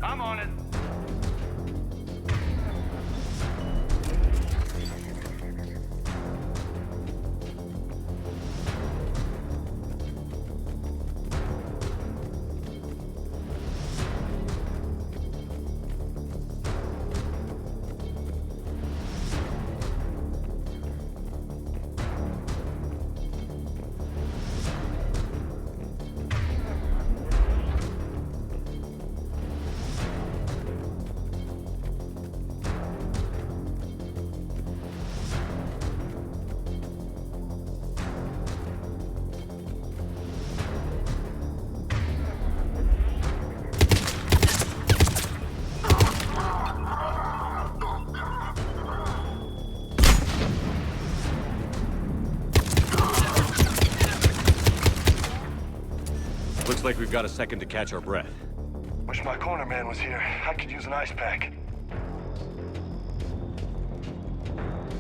I'm on it. Looks like we've got a second to catch our breath. Wish my corner man was here. I could use an ice pack.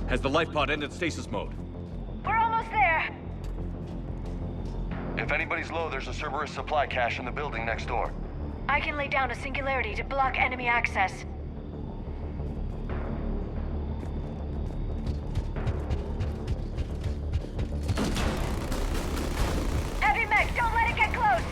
Has the life pod ended stasis mode? We're almost there. If anybody's low, there's a Cerberus supply cache in the building next door. I can lay down a singularity to block enemy access. Heavy mech, don't let it get close!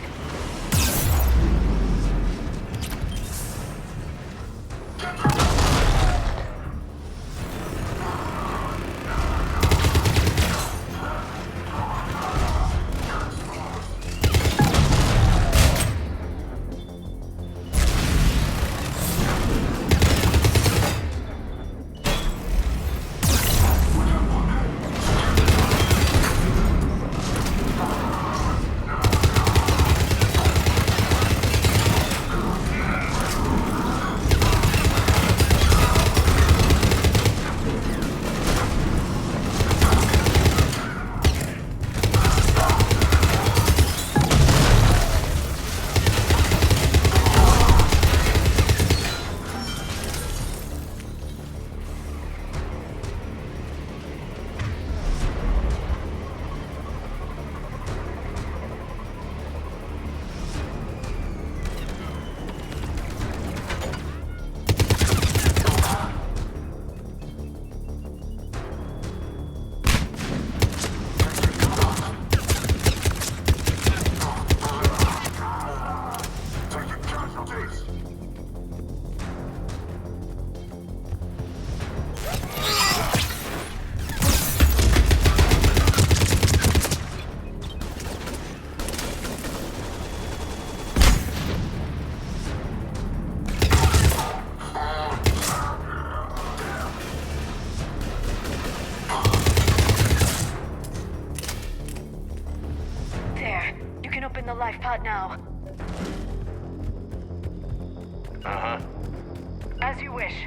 As you wish.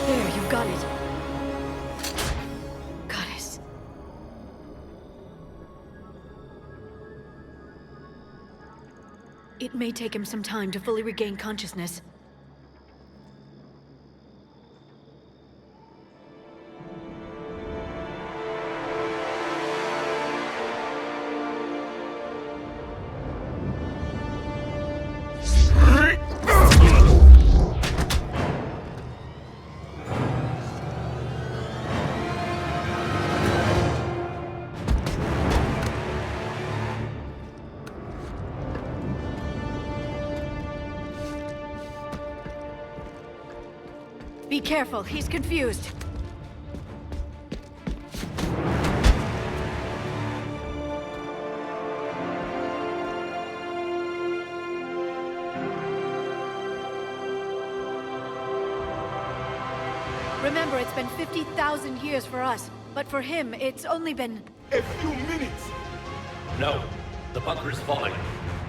There, you've got it. Goddess. It may take him some time to fully regain consciousness. Be careful, he's confused. Remember, it's been 50,000 years for us, but for him, it's only been... A few minutes! No. The bunker is falling.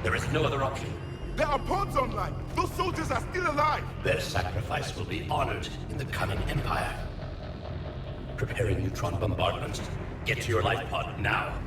There is no other option. There are pods online! Those soldiers are still alive! Their sacrifice will be honored in the coming Empire. Preparing neutron bombardment. Get to your life pod now.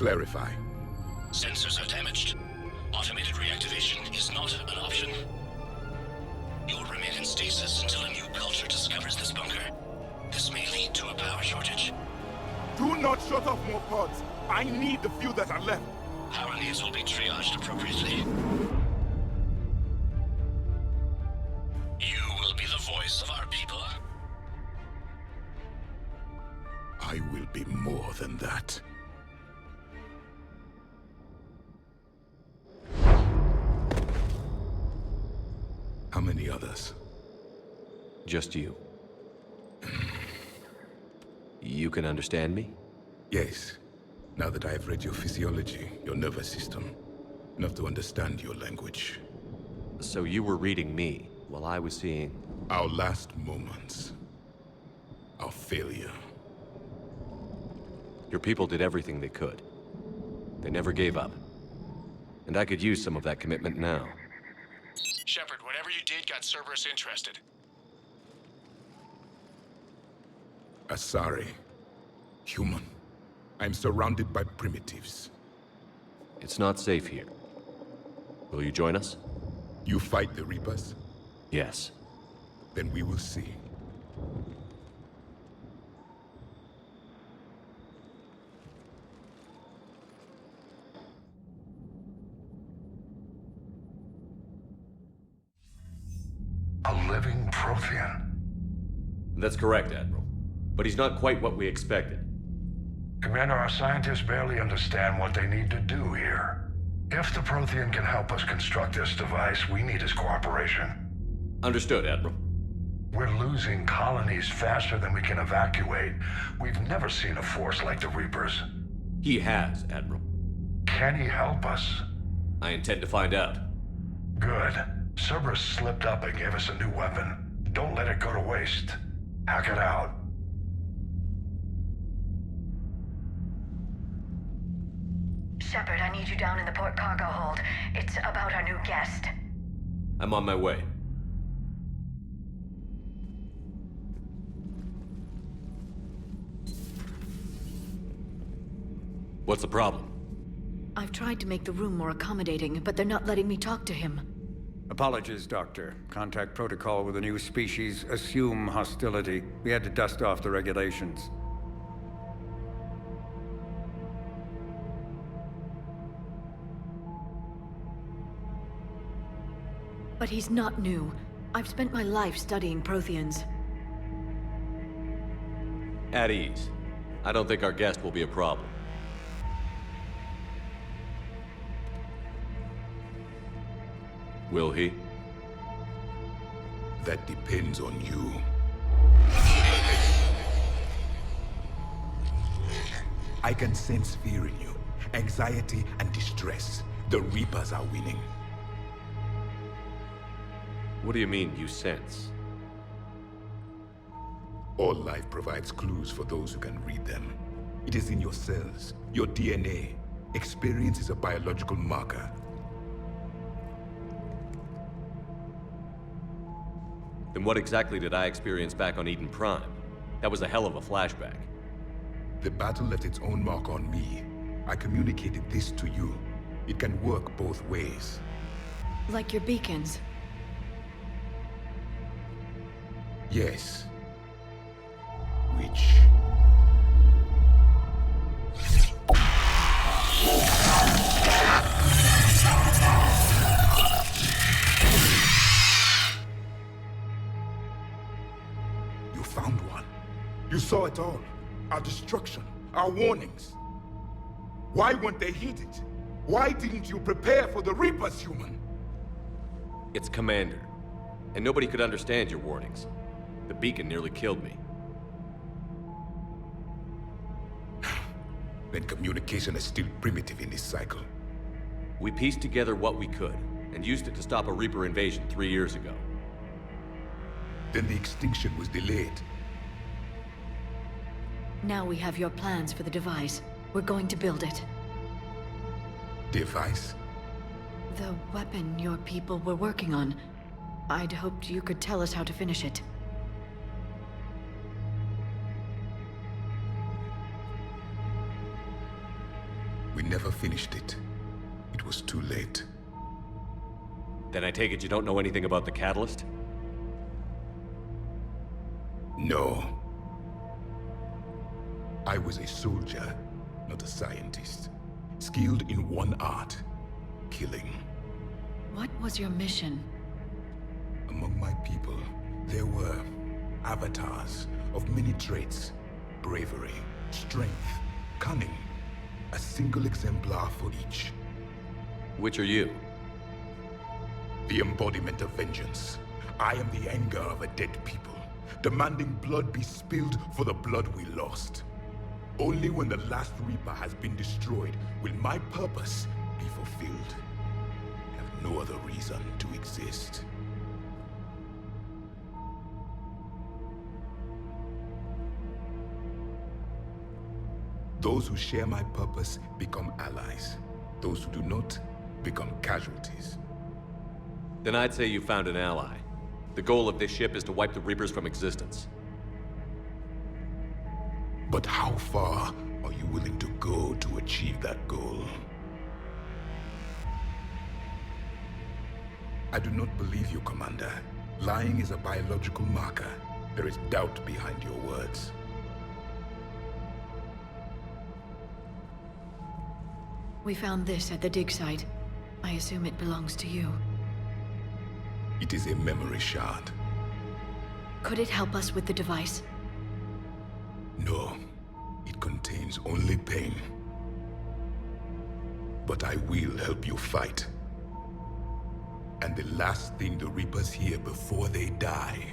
Clarify. Sensors are damaged. Automated reactivation is not an option. You'll remain in stasis until a new culture discovers this bunker. This may lead to a power shortage. Do not shut off more pods. I need the few that are left. Power needs will be triaged appropriately. You will be the voice of our people. I will be more than that. How many others? Just you. You can understand me? Yes. Now that I have read your physiology, your nervous system, enough to understand your language. So you were reading me, while I was seeing... Our last moments. Our failure. Your people did everything they could. They never gave up. And I could use some of that commitment now. Shepard, whatever you did got Cerberus interested. Asari. Human. I'm surrounded by primitives. It's not safe here. Will you join us? You fight the Reapers? Yes. Then we will see. A living Prothean. That's correct, Admiral. But he's not quite what we expected. Commander, our scientists barely understand what they need to do here. If the Prothean can help us construct this device, we need his cooperation. Understood, Admiral. We're losing colonies faster than we can evacuate. We've never seen a force like the Reapers. He has, Admiral. Can he help us? I intend to find out. Good. Cerberus slipped up and gave us a new weapon. Don't let it go to waste. Hack it out. Shepard, I need you down in the port cargo hold. It's about our new guest. I'm on my way. What's the problem? I've tried to make the room more accommodating, but they're not letting me talk to him. Apologies, Doctor. Contact protocol with a new species. Assume hostility. We had to dust off the regulations. But he's not new. I've spent my life studying Protheans. At ease. I don't think our guest will be a problem. Will he? That depends on you. I can sense fear in you, anxiety and distress. The Reapers are winning. What do you mean, you sense? All life provides clues for those who can read them. It is in your cells, your DNA. Experience is a biological marker. Then what exactly did I experience back on Eden Prime? That was a hell of a flashback. The battle left its own mark on me. I communicated this to you. It can work both ways. Like your beacons. Yes. Which... You found one. You saw it all. Our destruction, our warnings. Why weren't they heeded? Why didn't you prepare for the Reapers, human? It's Commander. And nobody could understand your warnings. The beacon nearly killed me. Then communication is still primitive in this cycle. We pieced together what we could, and used it to stop a Reaper invasion 3 years ago. Then the extinction was delayed. Now we have your plans for the device. We're going to build it. Device? The weapon your people were working on. I'd hoped you could tell us how to finish it. We never finished it. It was too late. Then I take it you don't know anything about the catalyst? No. I was a soldier, not a scientist. Skilled in one art, killing. What was your mission? Among my people, there were avatars of many traits. Bravery, strength, cunning. A single exemplar for each. Which are you? The embodiment of vengeance. I am the anger of a dead people, demanding blood be spilled for the blood we lost. Only when the last Reaper has been destroyed will my purpose be fulfilled. I have no other reason to exist. Those who share my purpose become allies. Those who do not become casualties. Then I'd say you found an ally. The goal of this ship is to wipe the Reapers from existence. But how far are you willing to go to achieve that goal? I do not believe you, Commander. Lying is a biological marker. There is doubt behind your words. We found this at the dig site. I assume it belongs to you. It is a memory shard. Could it help us with the device? No, it contains only pain. But I will help you fight. And the last thing the Reapers hear before they die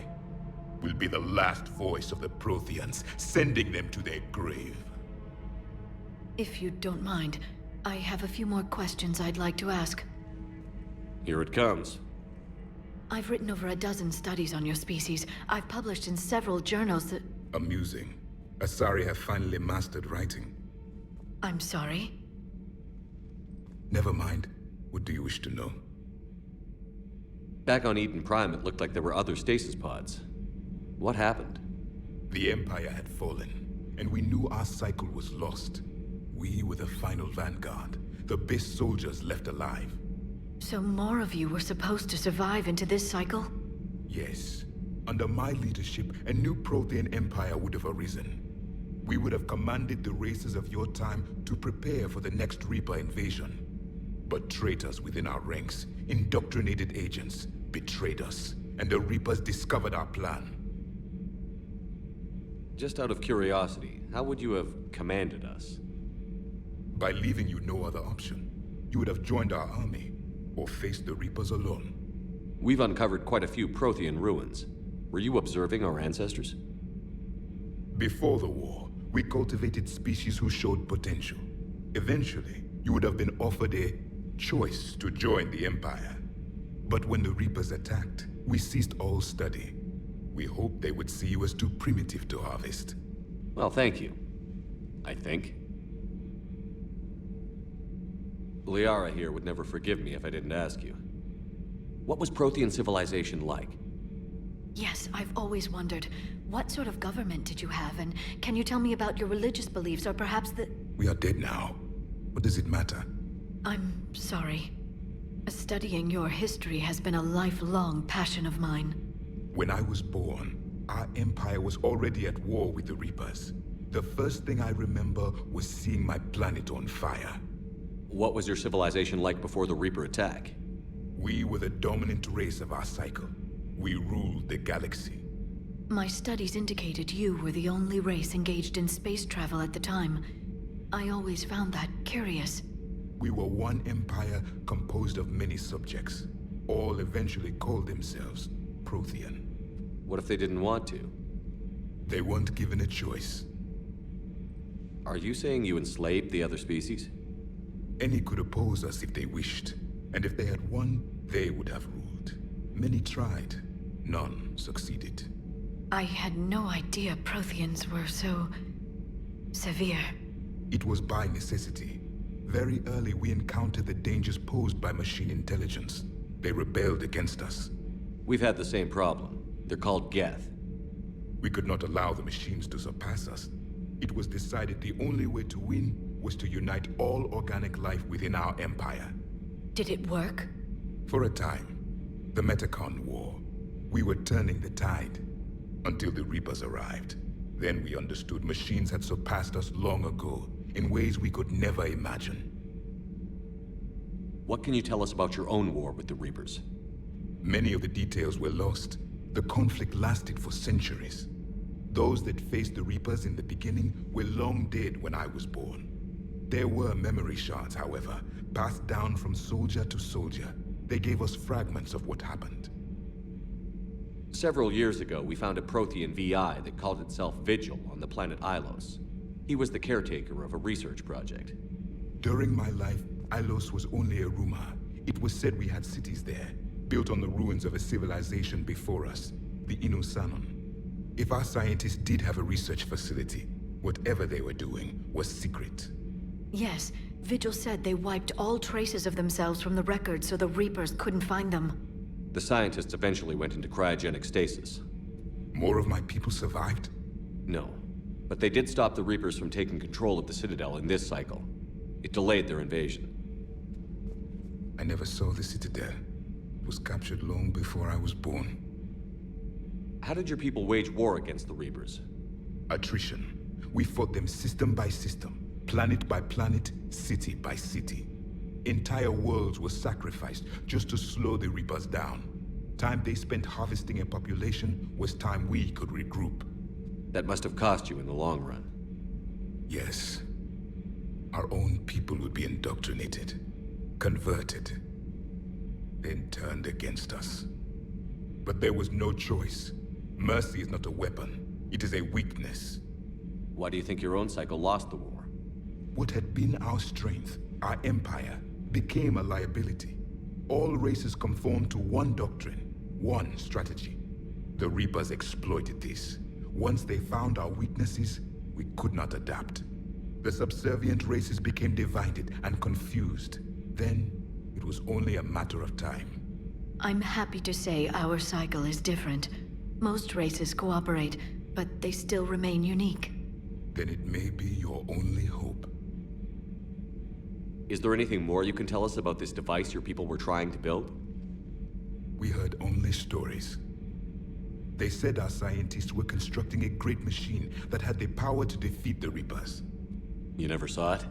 will be the last voice of the Protheans, sending them to their grave. If you don't mind, I have a few more questions I'd like to ask. Here it comes. I've written over a dozen studies on your species. I've published in several journals that... Amusing. Asari have finally mastered writing. I'm sorry? Never mind. What do you wish to know? Back on Eden Prime, it looked like there were other stasis pods. What happened? The Empire had fallen, and we knew our cycle was lost. We were the final vanguard, the best soldiers left alive. So more of you were supposed to survive into this cycle? Yes. Under my leadership, a new Prothean empire would have arisen. We would have commanded the races of your time to prepare for the next Reaper invasion. But traitors within our ranks, indoctrinated agents, betrayed us, and the Reapers discovered our plan. Just out of curiosity, how would you have commanded us? By leaving you no other option. You would have joined our army, or faced the Reapers alone. We've uncovered quite a few Prothean ruins. Were you observing our ancestors? Before the war, we cultivated species who showed potential. Eventually, you would have been offered a choice to join the Empire. But when the Reapers attacked, we ceased all study. We hoped they would see you as too primitive to harvest. Well, thank you. I think. Liara here would never forgive me if I didn't ask you. What was Prothean civilization like? Yes, I've always wondered, what sort of government did you have, and can you tell me about your religious beliefs, or perhaps the... We are dead now. What does it matter? I'm sorry. Studying your history has been a lifelong passion of mine. When I was born, our empire was already at war with the Reapers. The first thing I remember was seeing my planet on fire. What was your civilization like before the Reaper attack? We were the dominant race of our cycle. We ruled the galaxy. My studies indicated you were the only race engaged in space travel at the time. I always found that curious. We were one empire composed of many subjects. All eventually called themselves Prothean. What if they didn't want to? They weren't given a choice. Are you saying you enslaved the other species? Any could oppose us if they wished. And if they had won, they would have ruled. Many tried. None succeeded. I had no idea Protheans were so... severe. It was by necessity. Very early we encountered the dangers posed by machine intelligence. They rebelled against us. We've had the same problem. They're called Geth. We could not allow the machines to surpass us. It was decided the only way to win was to unite all organic life within our empire. Did it work? For a time. The Metacon War. We were turning the tide. Until the Reapers arrived. Then we understood machines had surpassed us long ago, in ways we could never imagine. What can you tell us about your own war with the Reapers? Many of the details were lost. The conflict lasted for centuries. Those that faced the Reapers in the beginning were long dead when I was born. There were memory shards, however, passed down from soldier to soldier. They gave us fragments of what happened. Several years ago, we found a Prothean VI that called itself Vigil on the planet Ilos. He was the caretaker of a research project. During my life, Ilos was only a rumor. It was said we had cities there, built on the ruins of a civilization before us, the Inosanon. If our scientists did have a research facility, whatever they were doing was secret. Yes, Vigil said they wiped all traces of themselves from the records so the Reapers couldn't find them. The scientists eventually went into cryogenic stasis. More of my people survived? No, but they did stop the Reapers from taking control of the Citadel in this cycle. It delayed their invasion. I never saw the Citadel. It was captured long before I was born. How did your people wage war against the Reapers? Attrition. We fought them system by system, planet by planet, city by city. Entire worlds were sacrificed just to slow the Reapers down. Time they spent harvesting a population was time we could regroup. That must have cost you in the long run. Yes. Our own people would be indoctrinated, converted, then turned against us. But there was no choice. Mercy is not a weapon. It is a weakness. Why do you think your own cycle lost the war? What had been our strength, our empire, became a liability. All races conformed to one doctrine, one strategy. The Reapers exploited this. Once they found our weaknesses, we could not adapt. The subservient races became divided and confused. Then, it was only a matter of time. I'm happy to say our cycle is different. Most races cooperate, but they still remain unique. Then it may be your only hope. Is there anything more you can tell us about this device your people were trying to build? We heard only stories. They said our scientists were constructing a great machine that had the power to defeat the Reapers. You never saw it?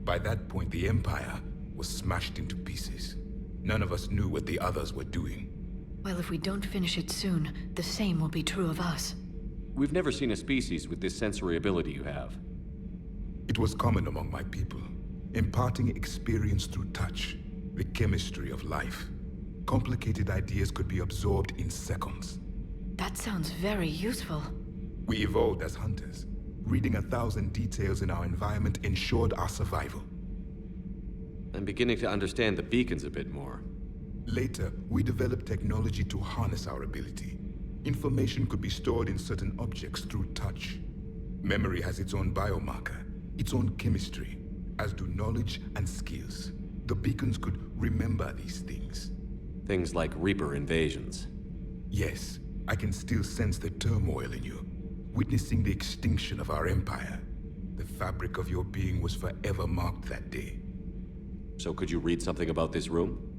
By that point, the Empire was smashed into pieces. None of us knew what the others were doing. Well, if we don't finish it soon, the same will be true of us. We've never seen a species with this sensory ability you have. It was common among my people, imparting experience through touch, the chemistry of life. Complicated ideas could be absorbed in seconds. That sounds very useful. We evolved as hunters. Reading 1,000 details in our environment ensured our survival. I'm beginning to understand the beacons a bit more. Later, we developed technology to harness our ability. Information could be stored in certain objects through touch. Memory has its own biomarker, its own chemistry, as do knowledge and skills. The beacons could remember these things. Things like Reaper invasions. Yes, I can still sense the turmoil in you, witnessing the extinction of our empire. The fabric of your being was forever marked that day. So could you read something about this room?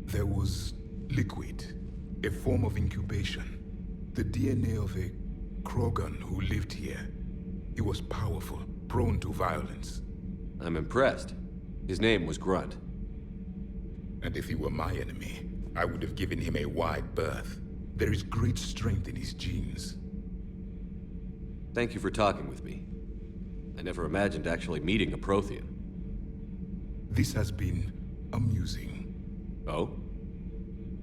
There was liquid, a form of incubation. The DNA of a Krogan who lived here. He was powerful, prone to violence. I'm impressed. His name was Grunt. And if he were my enemy, I would have given him a wide berth. There is great strength in his genes. Thank you for talking with me. I never imagined actually meeting a Prothean. This has been amusing. Oh?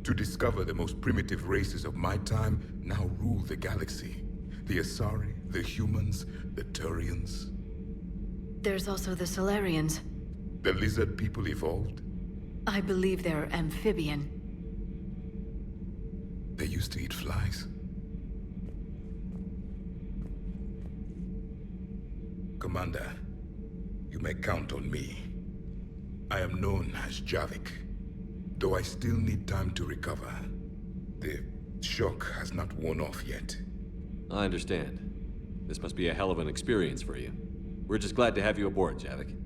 To discover the most primitive races of my time now rule the galaxy. The Asari, the humans, the Turians. There's also the Solarians. The lizard people evolved. I believe they're amphibian. They used to eat flies. Commander, you may count on me. I am known as Javik, though I still need time to recover. The shock has not worn off yet. I understand. This must be a hell of an experience for you. We're just glad to have you aboard, Javik.